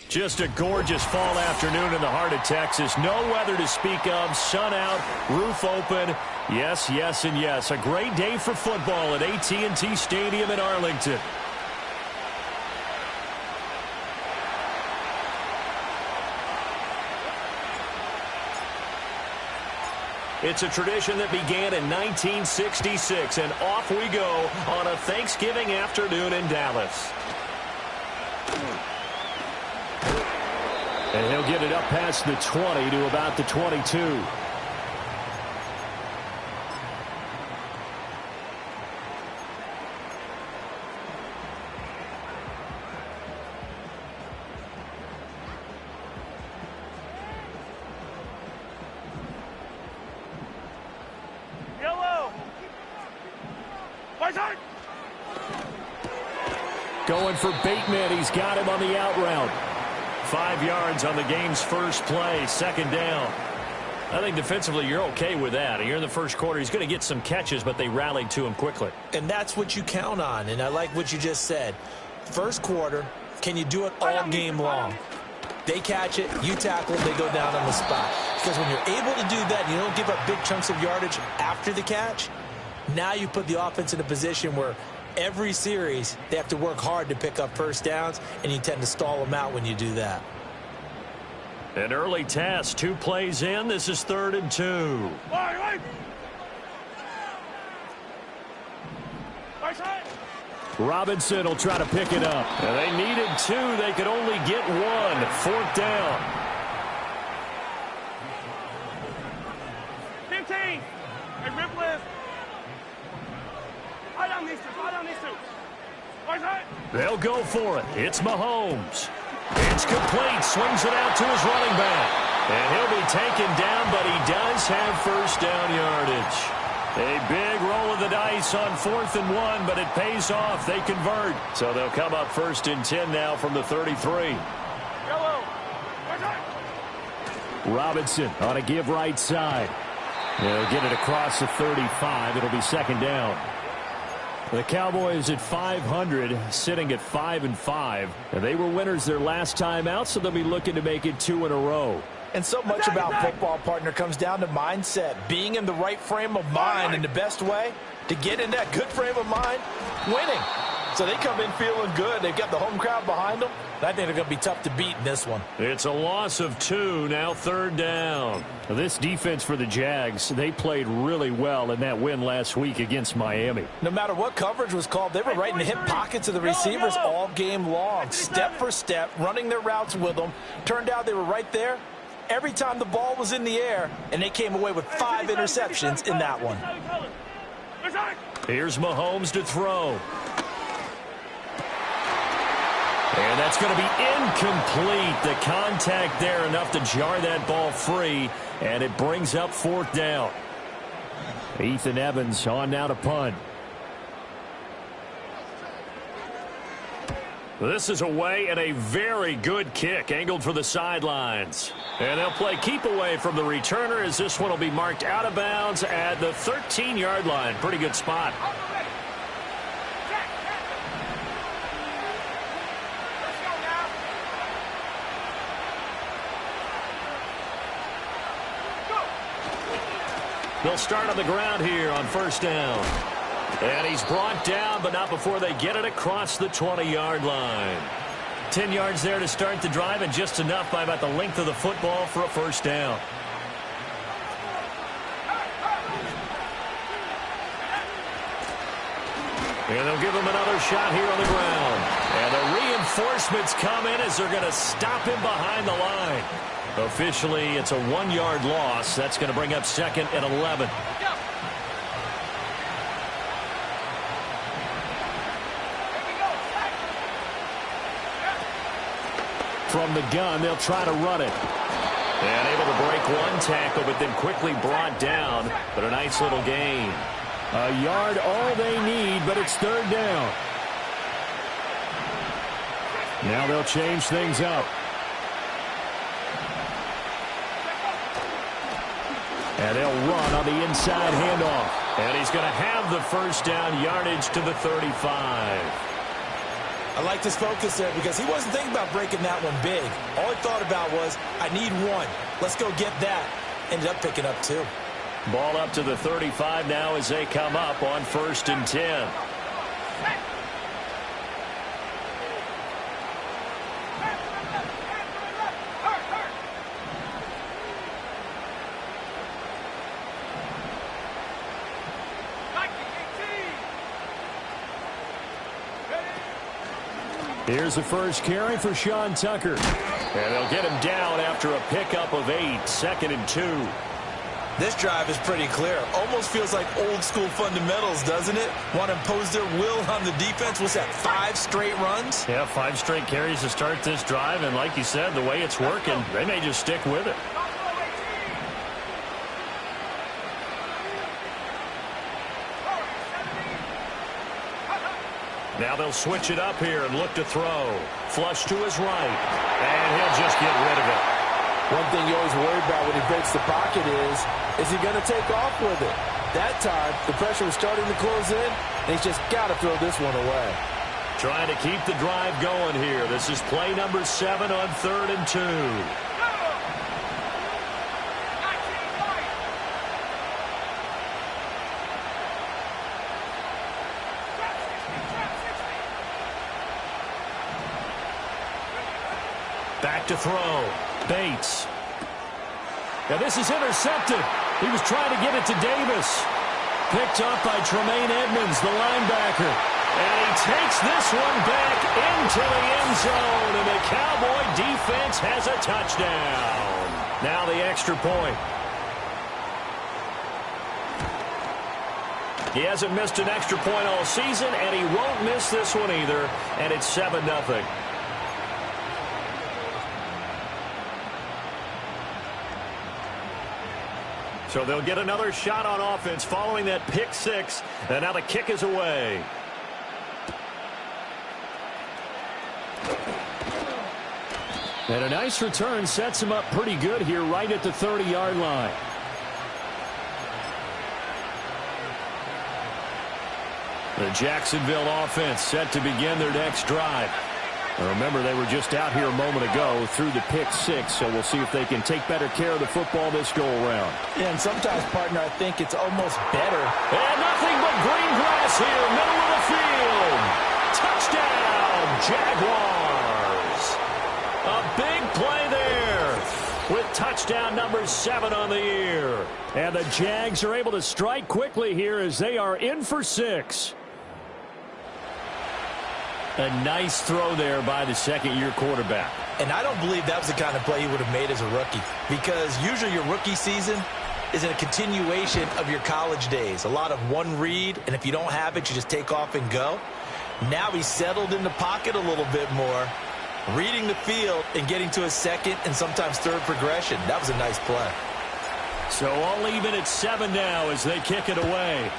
Just a gorgeous fall afternoon in the heart of Texas. No weather to speak of. Sun out, roof open. Yes, yes, and yes. A great day for football at AT&T Stadium in Arlington. It's a tradition that began in 1966, and off we go on a Thanksgiving afternoon in Dallas. And he'll get it up past the 20 to about the 22. Yellow. Going for Bateman. He's got him on the out route. 5 yards on the game's first play, second down. I think defensively you're okay with that. Here in the first quarter, he's going to get some catches, but they rallied to him quickly. And that's what you count on, and I like what you just said. First quarter, can you do it all game long? They catch it, you tackle it, they go down on the spot. Because when you're able to do that, and you don't give up big chunks of yardage after the catch, now you put the offense in a position where every series, they have to work hard to pick up first downs, and you tend to stall them out when you do that. An early test, 2 plays in. This is 3rd and 2. Robinson will try to pick it up. And they needed 2. They could only get 1. 4th down. 15. Hey, rip list. They'll go for it. It's Mahomes. It's complete. Swings it out to his running back. And he'll be taken down, but he does have first down yardage. A big roll of the dice on 4th and 1, but it pays off. They convert. So they'll come up 1st and 10 now from the 33. Yellow. Robinson on a give right side. They'll get it across the 35. It'll be 2nd down. The Cowboys at 500, sitting at 5-5. And they were winners their last time out, so they'll be looking to make it 2 in a row. And so much about football, partner, comes down to mindset. Being in the right frame of mind, and the best way to get in that good frame of mind, winning. So they come in feeling good. They've got the home crowd behind them. I think they're going to be tough to beat in this one. It's a loss of 2, now 3rd down. This defense for the Jags, they played really well in that win last week against Miami. No matter what coverage was called, they were right in the hip pockets of the receivers all game long, step for step, running their routes with them. Turned out they were right there every time the ball was in the air, and they came away with 5 interceptions in that one. Here's Mahomes to throw. And that's going to be incomplete. The contact there enough to jar that ball free, and it brings up 4th down. Ethan Evans on now to punt. This is away and a very good kick angled for the sidelines. And they'll play keep away from the returner as this one will be marked out of bounds at the 13-yard line. Pretty good spot. They'll start on the ground here on 1st down. And he's brought down, but not before they get it across the 20-yard line. 10 yards there to start the drive, and just enough by about the length of the football for a 1st down. And they'll give him another shot here on the ground. And the reinforcements come in as they're going to stop him behind the line. Officially, it's a 1-yard loss. That's going to bring up 2nd and 11. From the gun, they'll try to run it. And able to break 1 tackle, but then quickly brought down. But a nice little gain. A yard all they need, but it's 3rd down. Now they'll change things up. And they'll run on the inside handoff. And he's going to have the 1st down, yardage to the 35. I liked his focus there because he wasn't thinking about breaking that one big. All he thought about was, I need one. Let's go get that. Ended up picking up 2. Ball up to the 35 now as they come up on 1st and 10. Here's the first carry for Sean Tucker. And they'll get him down after a pickup of 8, 2nd and 2. This drive is pretty clear. Almost feels like old school fundamentals, doesn't it? Want to impose their will on the defense. What's that, 5 straight runs? Yeah, 5 straight carries to start this drive. And like you said, the way it's working, they may just stick with it. Now they'll switch it up here and look to throw. Flush to his right. And he'll just get rid of it. One thing you always worry about when he breaks the pocket is he going to take off with it? That time, the pressure was starting to close in, and he's just got to throw this one away. Trying to keep the drive going here. This is play number 7 on 3rd and 2. Back to throw. Bates. Now this is intercepted. He was trying to get it to Davis. Picked up by Tremaine Edmonds, the linebacker. And he takes this one back into the end zone. And the Cowboy defense has a touchdown. Now the extra point. He hasn't missed an extra point all season, and he won't miss this one either. And it's 7-0. So they'll get another shot on offense following that pick 6. And now the kick is away. And a nice return sets him up pretty good here right at the 30-yard line. The Jacksonville offense set to begin their next drive. Remember, they were just out here a moment ago through the pick 6, so we'll see if they can take better care of the football this go-around. Yeah, and sometimes, partner, I think it's almost better. And nothing but green grass here, middle of the field. Touchdown, Jaguars. A big play there with touchdown number 7 on the year. And the Jags are able to strike quickly here as they are in for 6. A nice throw there by the second-year quarterback. And I don't believe that was the kind of play he would have made as a rookie, because usually your rookie season is a continuation of your college days. A lot of one read, and if you don't have it, you just take off and go. Now he's settled in the pocket a little bit more, reading the field and getting to a second and sometimes third progression. That was a nice play. So all even at 7 now as they kick it away.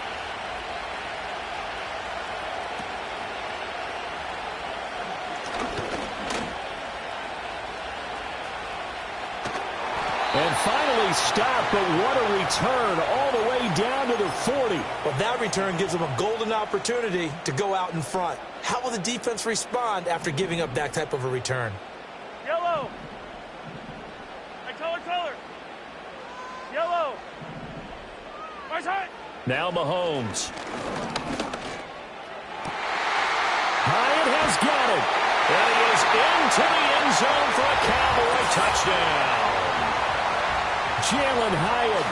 And finally stopped, but what a return all the way down to the 40. Well, that return gives them a golden opportunity to go out in front. How will the defense respond after giving up that type of a return? Yellow. Color. Yellow. Right side. Now Mahomes. Hyatt has got it. And he is into the end zone for a Cowboy touchdown. Jalen Hyatt,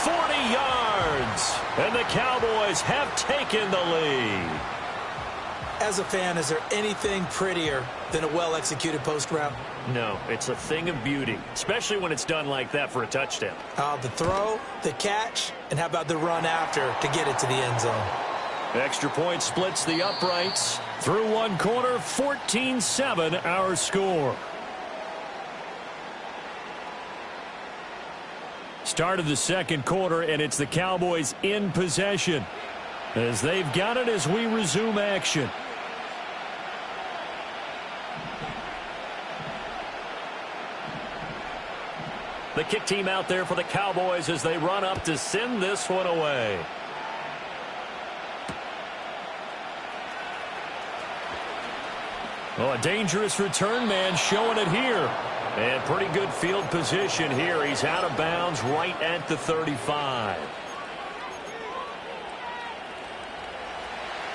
40 yards. And the Cowboys have taken the lead. As a fan, is there anything prettier than a well-executed post route? No, it's a thing of beauty, especially when it's done like that for a touchdown. The throw, the catch, and how about the run after to get it to the end zone? Extra point splits the uprights. Through one quarter, 14-7 our score. Start of the second quarter, and it's the Cowboys in possession as they've got it as we resume action. The kick team out there for the Cowboys as they run up to send this one away. Oh, a dangerous return man showing it here. And pretty good field position here. He's out of bounds right at the 35.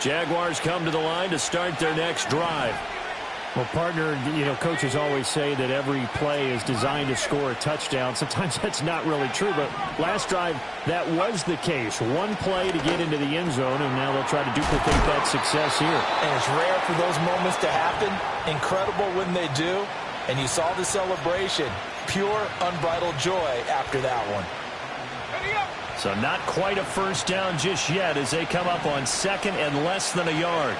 Jaguars come to the line to start their next drive. Well, partner, coaches always say that every play is designed to score a touchdown. Sometimes that's not really true, but last drive, that was the case. One play to get into the end zone, and now they'll try to duplicate that success here. And it's rare for those moments to happen. Incredible when they do. And you saw the celebration. Pure, unbridled joy after that one. So not quite a first down just yet as they come up on second and less than a yard.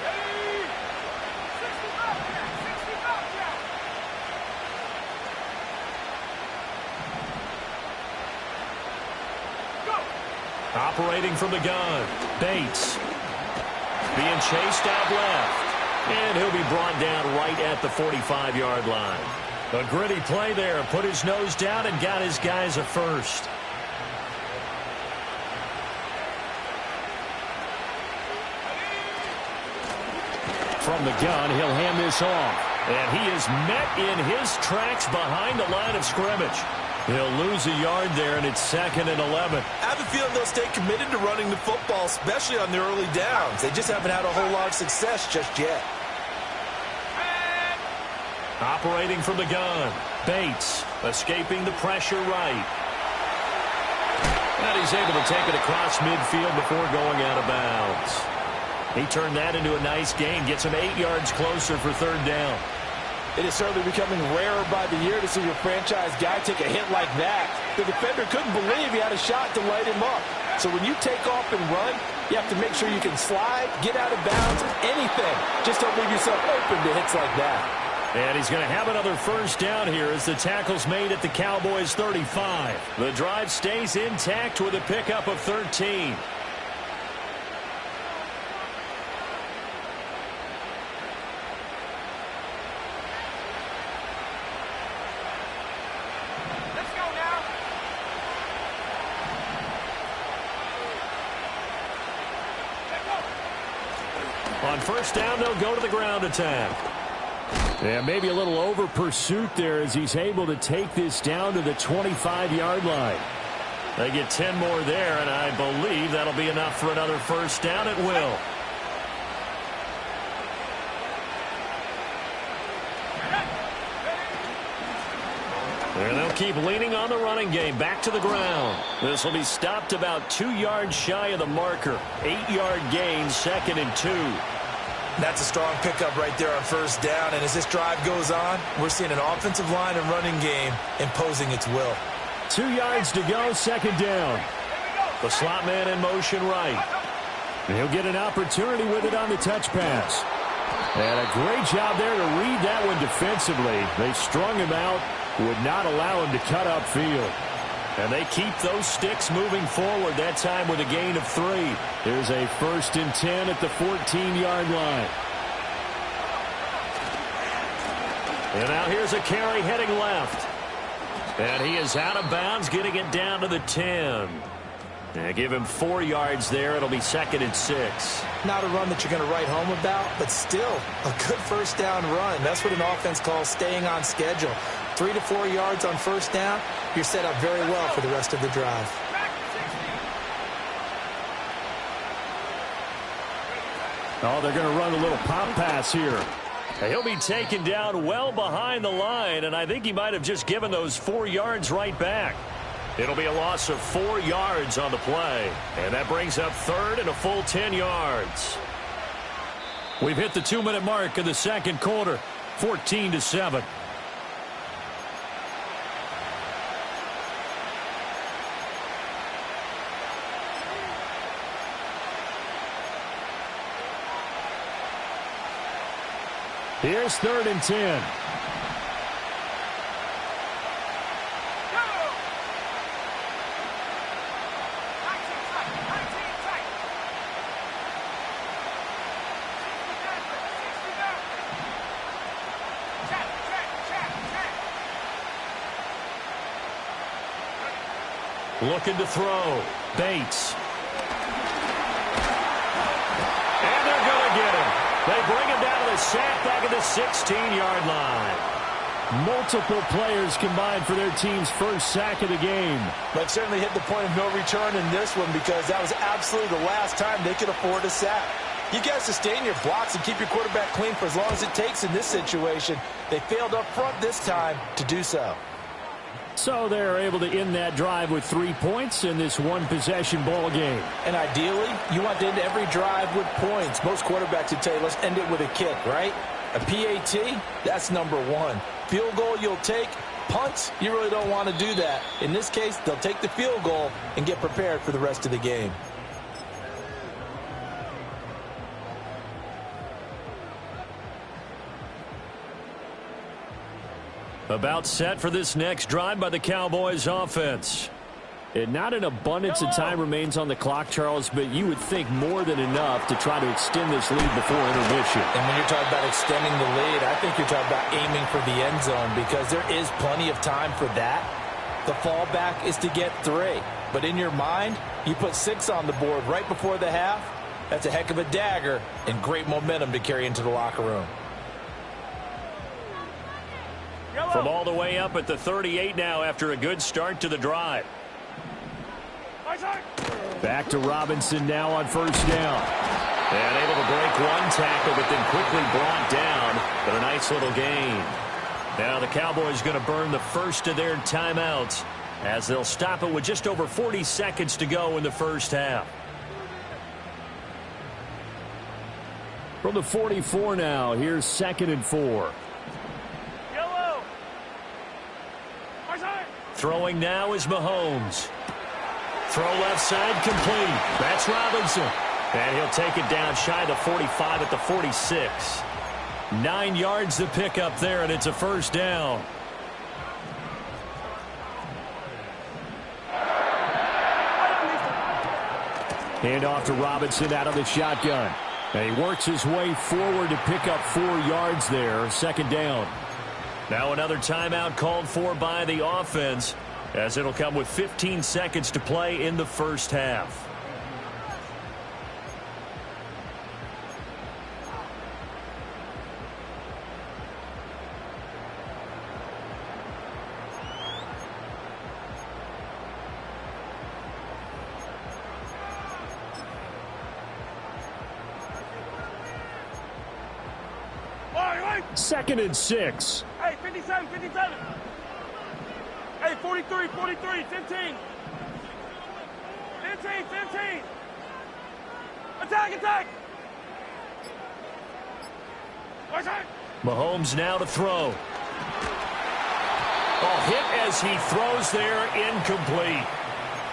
Operating from the gun, Bates. Being chased out left. And he'll be brought down right at the 45-yard line. A gritty play there. Put his nose down and got his guys a first. From the gun, he'll hand this off. And he is met in his tracks behind the line of scrimmage. He'll lose a yard there, and it's 2nd and 11. I have a feeling they'll stay committed to running the football, especially on the early downs. They just haven't had a whole lot of success just yet. Operating from the gun, Bates escaping the pressure right. And he's able to take it across midfield before going out of bounds. He turned that into a nice gain, gets him 8 yards closer for 3rd down. It is certainly becoming rarer by the year to see your franchise guy take a hit like that. The defender couldn't believe he had a shot to light him up. So when you take off and run, you have to make sure you can slide, get out of bounds, anything. Just don't leave yourself open to hits like that. And he's going to have another first down here as the tackle's made at the Cowboys' 35. The drive stays intact with a pickup of 13. On first down, they'll go to the ground attack. Yeah, maybe a little over pursuit there as he's able to take this down to the 25-yard line. They get 10 more there, and I believe that'll be enough for another first down. It will. And they'll keep leaning on the running game. Back to the ground. This will be stopped about 2 yards shy of the marker. 8-yard gain, 2nd and 2. That's a strong pickup right there on first down. And as this drive goes on, we're seeing an offensive line and running game imposing its will. 2 yards to go, 2nd down. The slot man in motion right. And he'll get an opportunity with it on the touch pass. And a great job there to read that one defensively. They strung him out, would not allow him to cut upfield. And they keep those sticks moving forward, that time with a gain of 3. Here's a 1st and 10 at the 14-yard line. And now here's a carry heading left. And he is out of bounds, getting it down to the 10. And give him 4 yards there. It'll be 2nd and 6. Not a run that you're going to write home about, but still a good first down run. That's what an offense calls staying on schedule. 3 to 4 yards on first down, you're set up very well for the rest of the drive. Oh, they're going to run a little pop pass here. He'll be taken down well behind the line, and I think he might have just given those 4 yards right back. It'll be a loss of 4 yards on the play, and that brings up 3rd and a full 10 yards. We've hit the 2-minute mark in the second quarter, 14-7. Here's 3rd and 10. Looking to throw. Bates. And they're going to get him. They bring him down to the sack back at the 16-yard line. Multiple players combined for their team's first sack of the game. But certainly hit the point of no return in this one because that was absolutely the last time they could afford a sack. You guys sustain your blocks and keep your quarterback clean for as long as it takes in this situation. They failed up front this time to do so. So they're able to end that drive with 3 points in this one-possession ball game. And ideally, you want to end every drive with points. Most quarterbacks would tell you, let's end it with a kick, right? A PAT, that's number one. Field goal you'll take. Punts, you really don't want to do that. In this case, they'll take the field goal and get prepared for the rest of the game. About set for this next drive by the Cowboys offense. And not an abundance of time remains on the clock, Charles, but you would think more than enough to try to extend this lead before intermission. And when you're talking about extending the lead, I think you're talking about aiming for the end zone because there is plenty of time for that. The fallback is to get 3. But in your mind, you put 6 on the board right before the half. That's a heck of a dagger and great momentum to carry into the locker room. From all the way up at the 38 now after a good start to the drive. Back to Robinson now on first down. And able to break one tackle, but then quickly brought down. But a nice little gain. Now the Cowboys going to burn the first of their timeouts as they'll stop it with just over 40 seconds to go in the first half. From the 44 now, here's 2nd and 4. Throwing now is Mahomes. Throw left side complete. That's Robinson. And he'll take it down shy of the 45 at the 46. 9 yards to pick up there, and it's a first down. Hand off to Robinson out of the shotgun. And he works his way forward to pick up 4 yards there. 2nd down. Now another timeout called for by the offense as it'll come with 15 seconds to play in the first half. Second and 6. Hey, 57, 57. Hey, 43, 43, 15. 15, 15. Attack, attack. Mahomes now to throw. Oh, hit as he throws there, incomplete.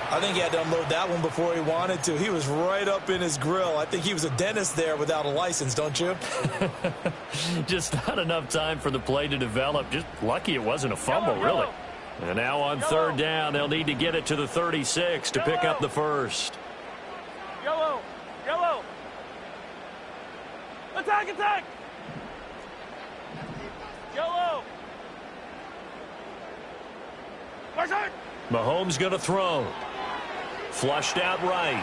I think he had to unload that one before he wanted to. He was right up in his grill. I think he was a dentist there without a license, don't you? Just not enough time for the play to develop. Just lucky it wasn't a fumble, really. And now on 3rd down, they'll need to get it to the 36 to pick up the first. Yellow, yellow. Attack, attack. Yellow. Mahomes going to throw. Flushed out right.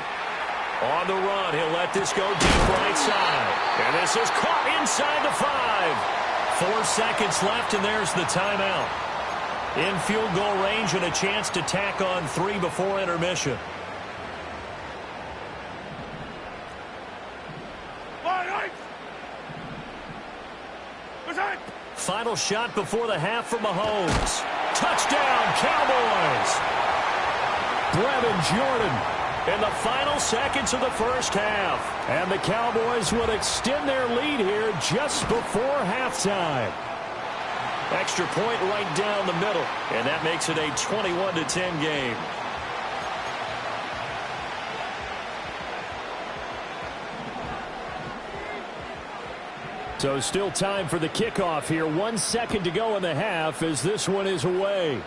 On the run, he'll let this go deep right side. And this is caught inside the 5. 4 seconds left, and there's the timeout. In field goal range and a chance to tack on 3 before intermission. Final shot before the half for Mahomes. Touchdown, Cowboys! Brevin Jordan in the final seconds of the first half. And the Cowboys will extend their lead here just before halftime. Extra point right down the middle, and that makes it a 21-10 game. So still time for the kickoff here. 1 second to go in the half as this one is away.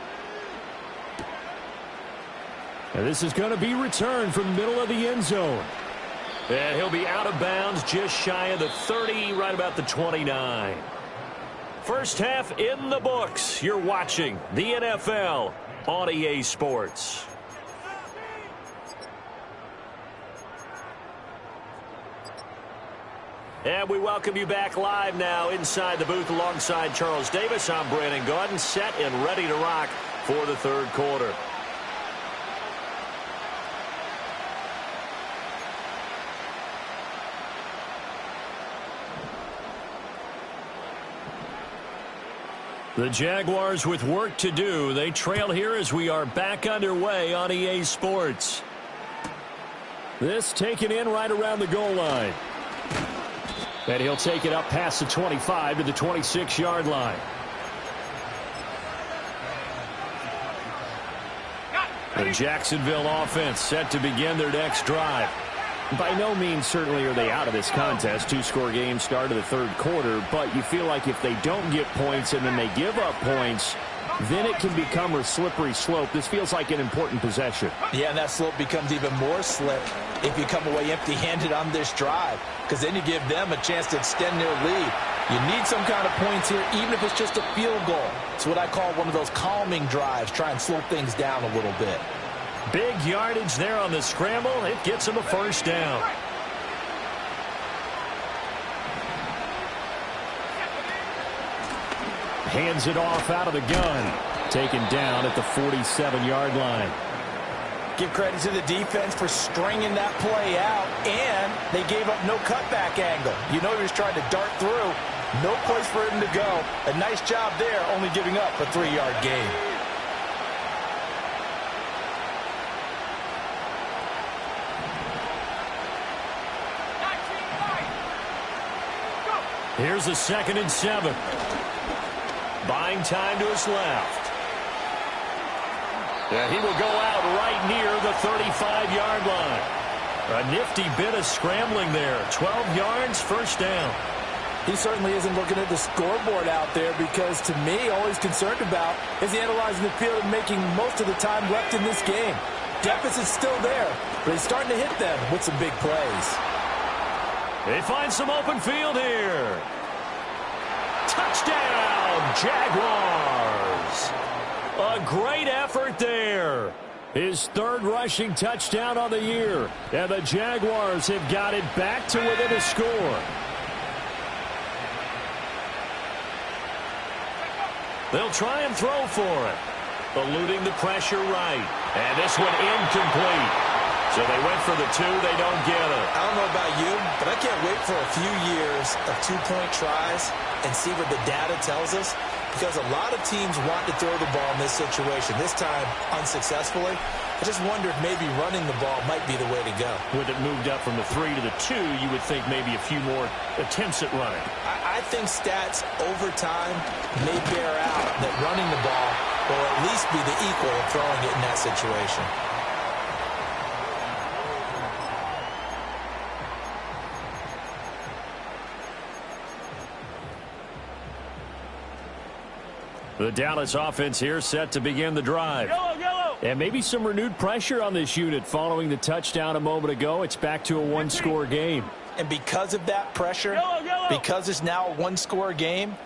And this is going to be returned from the middle of the end zone. And he'll be out of bounds just shy of the 30, right about the 29. First half in the books. You're watching the NFL on EA Sports. And we welcome you back live now inside the booth alongside Charles Davis. I'm Brandon Gaudin, set and ready to rock for the third quarter. The Jaguars with work to do. They trail here as we are back underway on EA Sports. This taken in right around the goal line. And he'll take it up past the 25 to the 26-yard line. The Jacksonville offense set to begin their next drive. By no means certainly are they out of this contest. Two-score game start of the third quarter, but you feel like if they don't get points and then they give up points, then it can become a slippery slope. This feels like an important possession. Yeah, and that slope becomes even more slick if you come away empty-handed on this drive, because then you give them a chance to extend their lead. You need some kind of points here, even if it's just a field goal. It's what I call one of those calming drives. Try and slow things down a little bit. Big yardage there on the scramble. It gets them a first down. Hands it off out of the gun. Taken down at the 47-yard line. Give credit to the defense for stringing that play out, and they gave up no cutback angle. You know he was trying to dart through. No place for him to go. A nice job there, only giving up a 3-yard gain. Here's a 2nd and 7. Buying time to his left. Yeah, he will go out right near the 35-yard line. A nifty bit of scrambling there. 12 yards, first down. He certainly isn't looking at the scoreboard out there, because to me, all he's concerned about is analyzing the field and making most of the time left in this game. Deficit's still there, but he's starting to hit them with some big plays. They find some open field here. Touchdown, Jaguars. A great effort there. His third rushing touchdown on the year. And the Jaguars have got it back to within a score. They'll try and throw for it. Eluding the pressure right. And this one incomplete. So they went for the 2. They don't get it. I don't know about you, but I can't wait for a few years of two-point tries and see what the data tells us, because a lot of teams want to throw the ball in this situation. This time, unsuccessfully. I just wonder if maybe running the ball might be the way to go. With it moved up from the 3 to the 2, you would think maybe a few more attempts at running. I think stats over time may bear out that running the ball will at least be the equal of throwing it in that situation. The Dallas offense here set to begin the drive. Yellow. And maybe some renewed pressure on this unit following the touchdown a moment ago. It's back to a one-score game. And because of that pressure, because it's now a one-score game,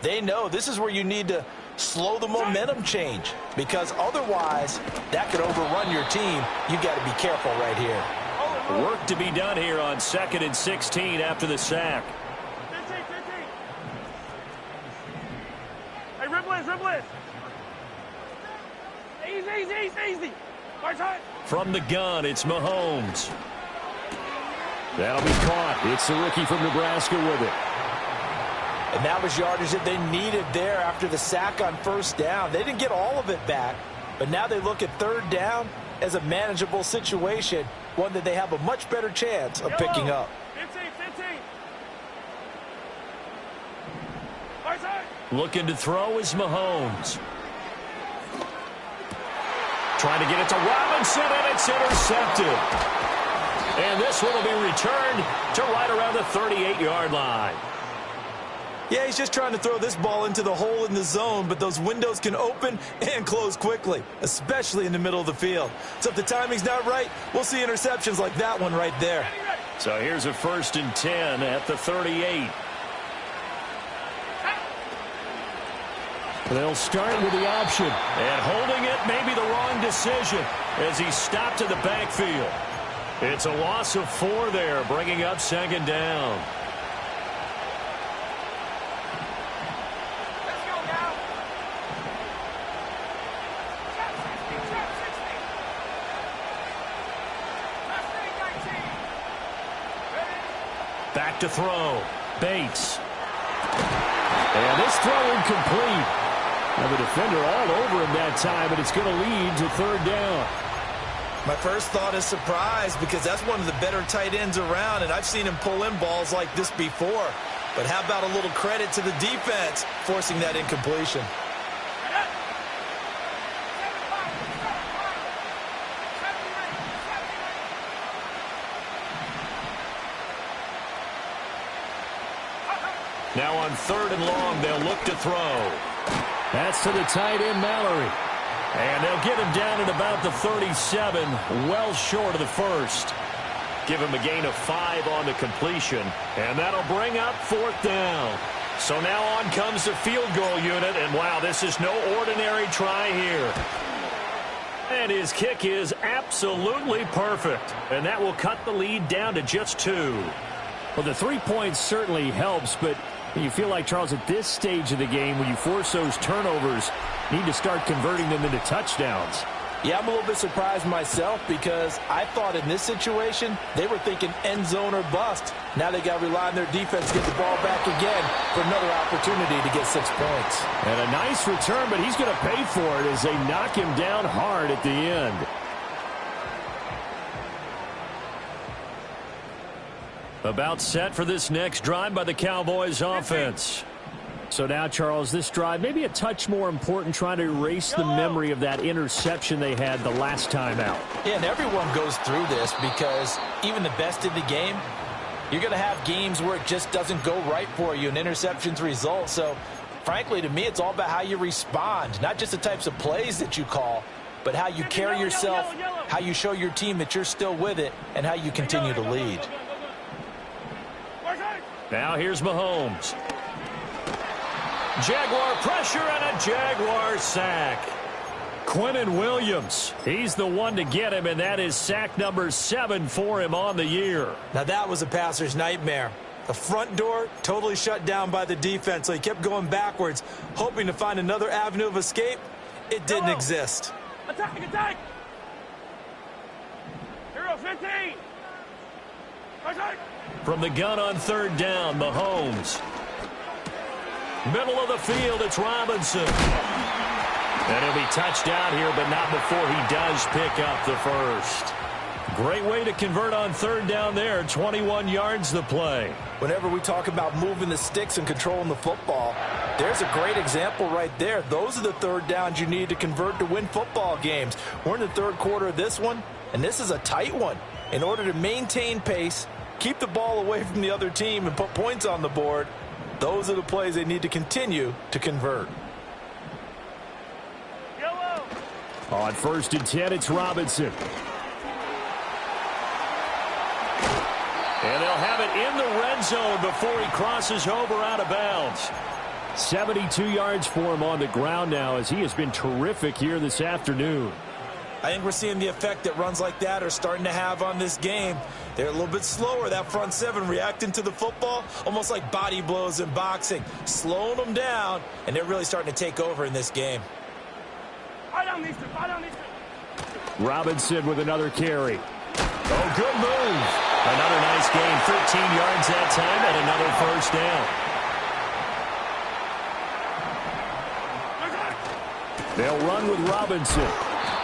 they know this is where you need to slow the momentum change, because otherwise that could overrun your team. You've got to be careful right here. Work to be done here on 2nd and 16 after the sack. Hey, Ribbles. Easy. From the gun, it's Mahomes. That'll be caught. It's the rookie from Nebraska with it. And that was yardage that they needed there after the sack on first down. They didn't get all of it back, but now they look at third down as a manageable situation, one that they have a much better chance of picking up. 15. Looking to throw is Mahomes. Trying to get it to Robinson, and it's intercepted. And this one will be returned to right around the 38-yard line. Yeah, he's just trying to throw this ball into the hole in the zone, but those windows can open and close quickly, especially in the middle of the field. So if the timing's not right, we'll see interceptions like that one right there. So here's a 1st and 10 at the 38. They'll start with the option. And holding it may be the wrong decision as he stopped in the backfield. It's a loss of 4 there, bringing up 2nd down. Back to throw. Bates. And this throw incomplete. Now the defender all over him that time, but it's going to lead to third down. My first thought is surprise because that's one of the better tight ends around, and I've seen him pull in balls like this before. But how about a little credit to the defense forcing that incompletion? Now on 3rd and long, they'll look to throw. That's to the tight end, Mallory. And they'll get him down at about the 37, well short of the first. Give him a gain of 5 on the completion, and that'll bring up 4th down. So now on comes the field goal unit, and wow, this is no ordinary try here. And his kick is absolutely perfect, and that will cut the lead down to just 2. Well, the 3 points certainly helps, but you feel like, Charles, at this stage of the game, when you force those turnovers, need to start converting them into touchdowns. Yeah, I'm a little bit surprised myself because I thought in this situation they were thinking end zone or bust. Now they got to rely on their defense to get the ball back again for another opportunity to get 6 points. And a nice return, but he's going to pay for it as they knock him down hard at the end. About set for this next drive by the Cowboys offense. So now, Charles, this drive maybe a touch more important, trying to erase the memory of that interception they had the last time out. Yeah, and everyone goes through this because even the best in the game, you're going to have games where it just doesn't go right for you and interceptions result. So, frankly, to me, it's all about how you respond, not just the types of plays that you call, but how you carry yourself, how you show your team that you're still with it, and how you continue to lead. Now here's Mahomes. Jaguar pressure and a Jaguar sack. Quinnen Williams, he's the one to get him, and that is sack number 7 for him on the year. Now that was a passer's nightmare. The front door totally shut down by the defense, so he kept going backwards, hoping to find another avenue of escape. It didn't exist. Attack, attack! Hero 15! Attack! From the gun on 3rd down, Mahomes. Middle of the field, it's Robinson. And he'll be touched out here, but not before he does pick up the first. Great way to convert on 3rd down there. 21 yards the play. Whenever we talk about moving the sticks and controlling the football, there's a great example right there. Those are the 3rd downs you need to convert to win football games. We're in the 3rd quarter of this one, and this is a tight one. In order to maintain pace, keep the ball away from the other team, and put points on the board, those are the plays they need to continue to convert. Yellow. On 1st and 10, it's Robinson. And they'll have it in the red zone before he crosses over out of bounds. 72 yards for him on the ground now, as he has been terrific here this afternoon. I think we're seeing the effect that runs like that are starting to have on this game. They're a little bit slower, that front 7, reacting to the football, almost like body blows in boxing, slowing them down, and they're really starting to take over in this game. Fight on these two, Robinson with another carry. Oh, good move. Another nice gain, 13 yards that time, and another 1st down. They'll run with Robinson.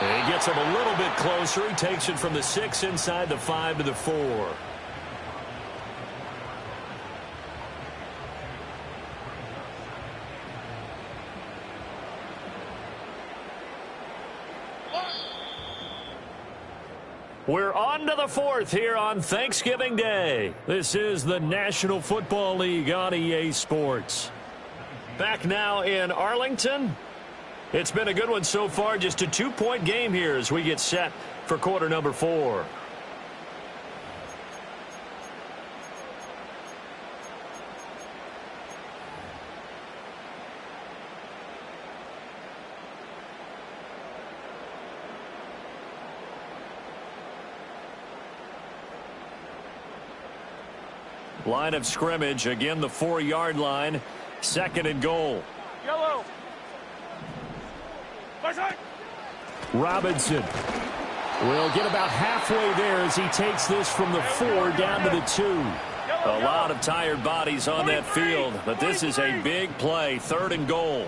And he gets him a little bit closer. He takes it from the 6 inside the 5 to the 4. We're on to the 4th here on Thanksgiving Day. This is the National Football League on EA Sports. Back now in Arlington. It's been a good one so far, just a 2-point game here as we get set for quarter number 4. Line of scrimmage, again the 4-yard line, 2nd and goal. Yellow. Robinson will get about halfway there as he takes this from the 4 down to the 2. A lot of tired bodies on that field, but this is a big play, 3rd and goal.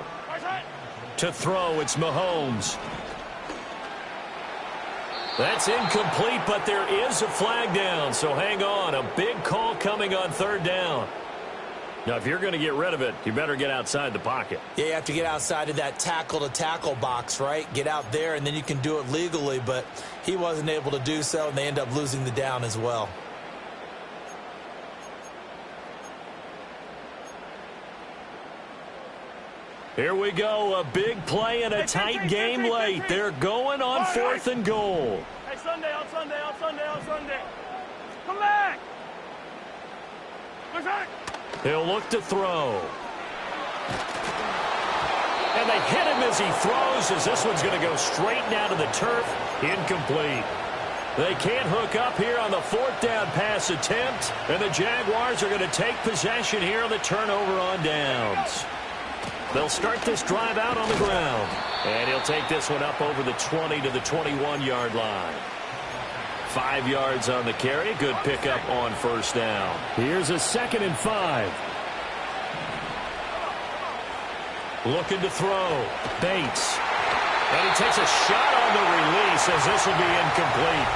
To throw, it's Mahomes. That's incomplete, but there is a flag down, so hang on. A big call coming on 3rd down. Now, if you're going to get rid of it, you better get outside the pocket. Yeah, you have to get outside of that tackle-to-tackle box, right? Get out there, and then you can do it legally, but he wasn't able to do so, and they end up losing the down as well. Here we go, a big play and a tight game late. They're going on 4th and goal. Hey, Sunday, on Sunday. Come back. He'll look to throw. And they hit him as he throws, as this one's going to go straight down to the turf. Incomplete. They can't hook up here on the 4th down pass attempt, and the Jaguars are going to take possession here on the turnover on downs. They'll start this drive out on the ground. And he'll take this one up over the 20 to the 21-yard line. 5 yards on the carry. Good pickup on 1st down. Here's a 2nd and 5. Looking to throw. Bates. And he takes a shot on the release as this will be incomplete.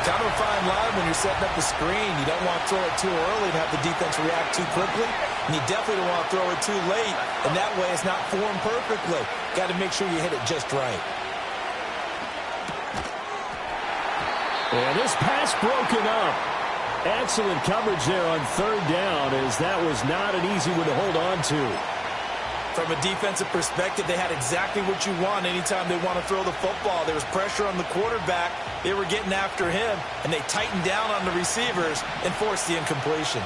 Kind of a fine line when you're setting up the screen. You don't want to throw it too early and have the defense react too quickly. And you definitely don't want to throw it too late. And that way it's not formed perfectly. Got to make sure you hit it just right. And this pass broken up. Excellent coverage there on 3rd down, as that was not an easy one to hold on to. From a defensive perspective, they had exactly what you want anytime they want to throw the football. There was pressure on the quarterback. They were getting after him, and they tightened down on the receivers and forced the incompletion.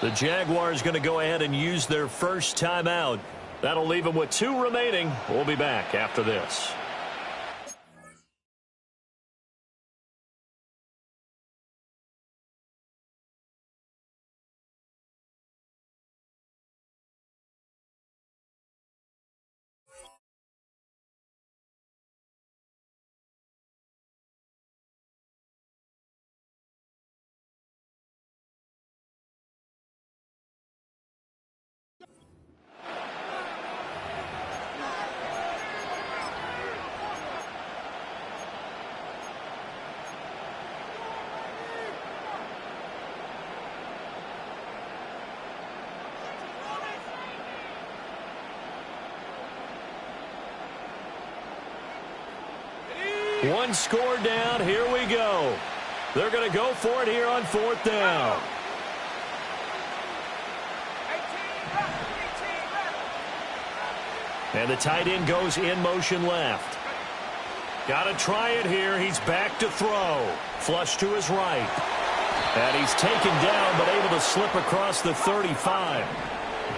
The Jaguars going to go ahead and use their first timeout. That'll leave them with 2 remaining. We'll be back after this. One score down. Here we go. They're going to go for it here on 4th down. And the tight end goes in motion left. Got to try it here. He's back to throw. Flush to his right. And he's taken down but able to slip across the 35.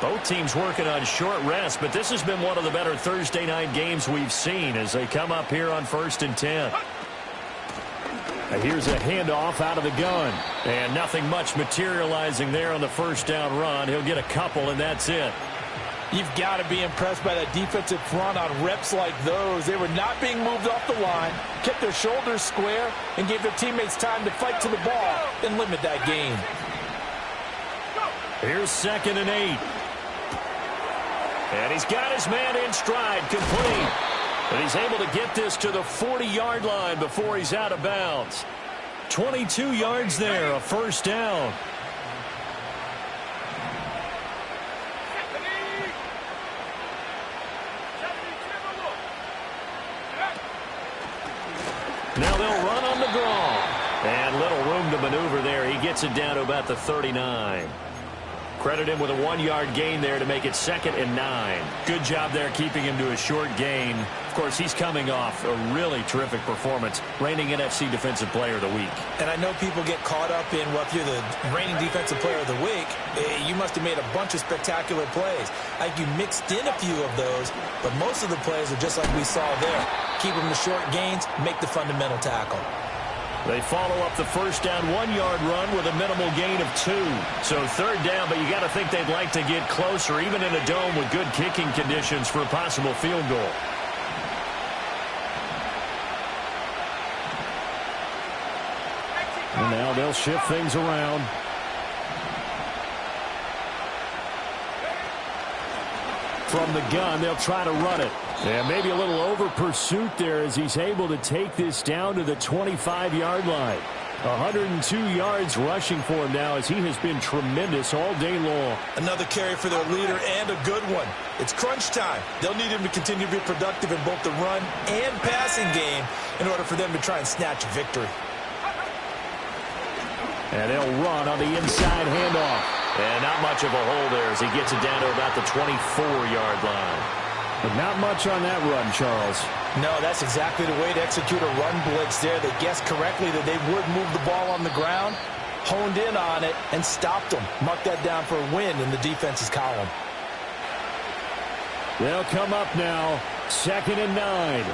Both teams working on short rest, but this has been one of the better Thursday night games we've seen as they come up here on 1st and 10. Here's a handoff out of the gun. And nothing much materializing there on the 1st down run. He'll get a couple, and that's it. You've got to be impressed by that defensive front on reps like those. They were not being moved off the line, kept their shoulders square, and gave their teammates time to fight to the ball and limit that gain. Here's 2nd and 8. And he's got his man in stride, complete. And he's able to get this to the 40-yard line before he's out of bounds. 22 yards there, a 1st down. Now they'll run on the draw. And little room to maneuver there. He gets it down to about the 39. Credit him with a 1-yard gain there to make it 2nd and 9. Good job there keeping him to a short gain. Of course, he's coming off a really terrific performance, reigning NFC Defensive Player of the Week. And I know people get caught up in, well, if you're the reigning Defensive Player of the Week, you must have made a bunch of spectacular plays. Like you mixed in a few of those, but most of the plays are just like we saw there. Keep them to short gains, make the fundamental tackle. They follow up the first down 1-yard run with a minimal gain of 2. So 3rd down, but you got to think they'd like to get closer, even in a dome with good kicking conditions for a possible field goal. And now they'll shift things around. From the gun, they'll try to run it. And maybe a little over pursuit there as he's able to take this down to the 25-yard line. 102 yards rushing for him now as he has been tremendous all day long. Another carry for their leader and a good one. It's crunch time. They'll need him to continue to be productive in both the run and passing game in order for them to try and snatch a victory. And they'll run on the inside handoff. And not much of a hole there as he gets it down to about the 24-yard line. But not much on that run, Charles. No, that's exactly the way to execute a run blitz there. They guessed correctly that they would move the ball on the ground, honed in on it, and stopped them. Mark that down for a win in the defense's column. They'll come up now, 2nd and 9.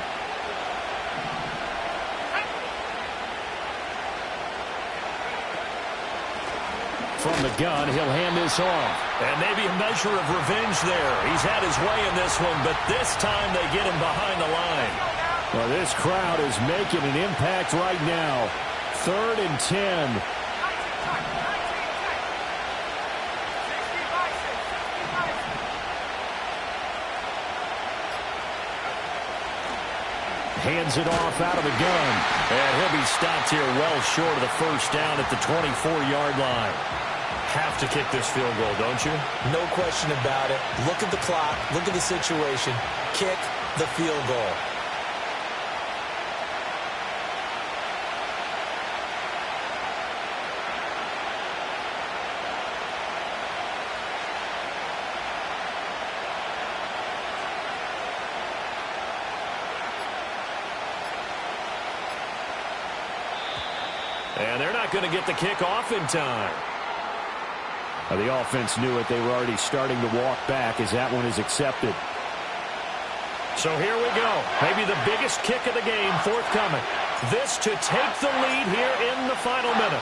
From the gun, he'll hand this off. And maybe a measure of revenge there. He's had his way in this one, but this time they get him behind the line. Well, this crowd is making an impact right now. 3rd and 10. Hands it off out of the gun. And he'll be stopped here well short of the first down at the 24-yard line. Have to kick this field goal, don't you? No question about it. Look at the clock. Look at the situation. Kick the field goal. And they're not going to get the kick off in time. The offense knew it. They were already starting to walk back as that one is accepted. So here we go. Maybe the biggest kick of the game forthcoming. This to take the lead here in the final minute.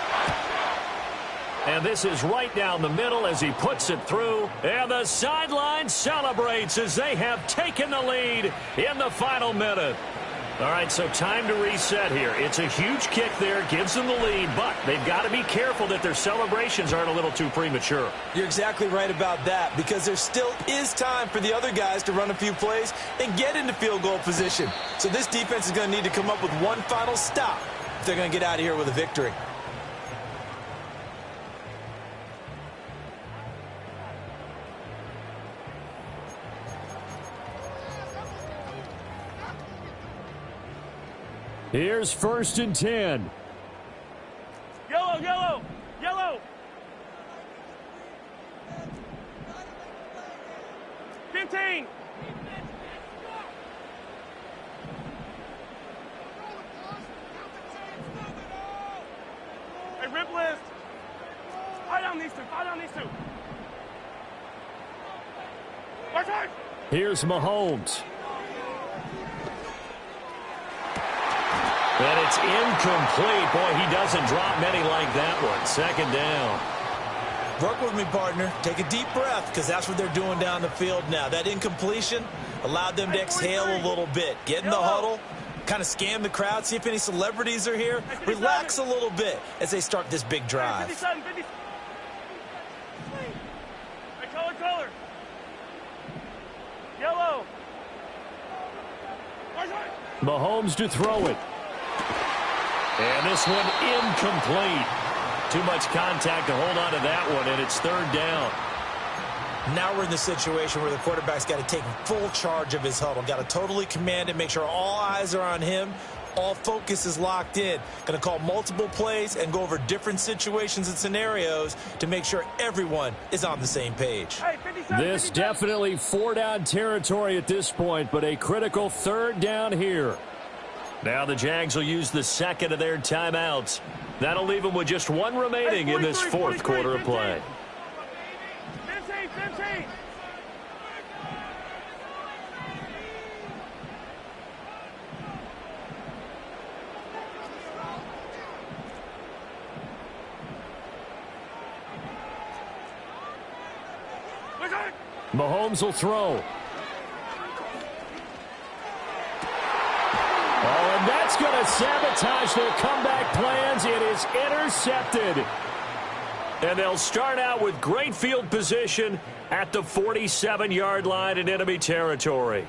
And this is right down the middle as he puts it through. And the sideline celebrates as they have taken the lead in the final minute. All right, so time to reset here. It's a huge kick there, gives them the lead, but they've got to be careful that their celebrations aren't a little too premature. You're exactly right about that, because there still is time for the other guys to run a few plays and get into field goal position. So this defense is going to need to come up with one final stop if they're going to get out of here with a victory. Here's 1st and 10. Yellow, yellow, yellow. 15. Hey, rip list. Fight on these two. Fight on these two. Watch out. Here's Mahomes. And it's incomplete. Boy, he doesn't drop many like that one. 2nd down. Work with me, partner. Take a deep breath, because that's what they're doing down the field now. That incompletion allowed them to exhale a little bit. Get in the huddle, kind of scan the crowd, see if any celebrities are here. Relax a little bit as they start this big drive. 57, 50. Hey, color. Yellow. Watch out. Mahomes to throw it. And this one incomplete. Too much contact to hold on to that one, and it's 3rd down. Now we're in the situation where the quarterback's got to take full charge of his huddle. Got to totally command it, make sure all eyes are on him. all focus is locked in. Going to call multiple plays and go over different situations and scenarios to make sure everyone is on the same page. Hey, 57, This 57. definitely 4-down territory at this point, but a critical 3rd down here. Now the Jags will use the second of their timeouts. That'll leave them with just one remaining in this 4th quarter of play. 15. Mahomes will throw. Oh, and that's going to sabotage their comeback plans. It is intercepted. And they'll start out with great field position at the 47-yard line in enemy territory.